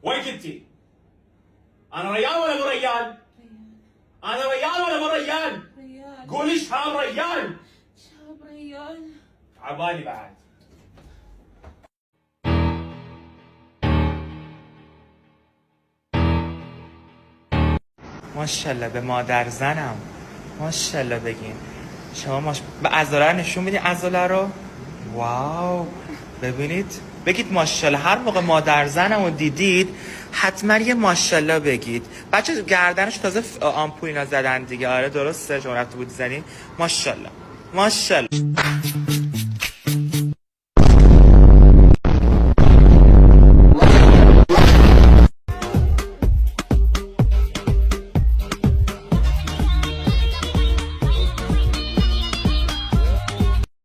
وين كنتي؟ انا ريال ولا مو ريال؟ انا ريال ولا مو ريال؟ ريال. قولي شهاب ريال. شهاب ريال. عبالي بعد. ماشاءالله به مادر زنم. ماشاءالله بگین. شما به عضله نشون میدین عضله رو. واو ببینید بگید ماشاءالله. هر موقع مادر زنم رو دیدید حتما یه ماشاءالله بگید. بچه گردنش تازه آمپول اینا زدن دیگه. آره درسته شما رفته بود زدین. ماشاءالله ماشاءالله.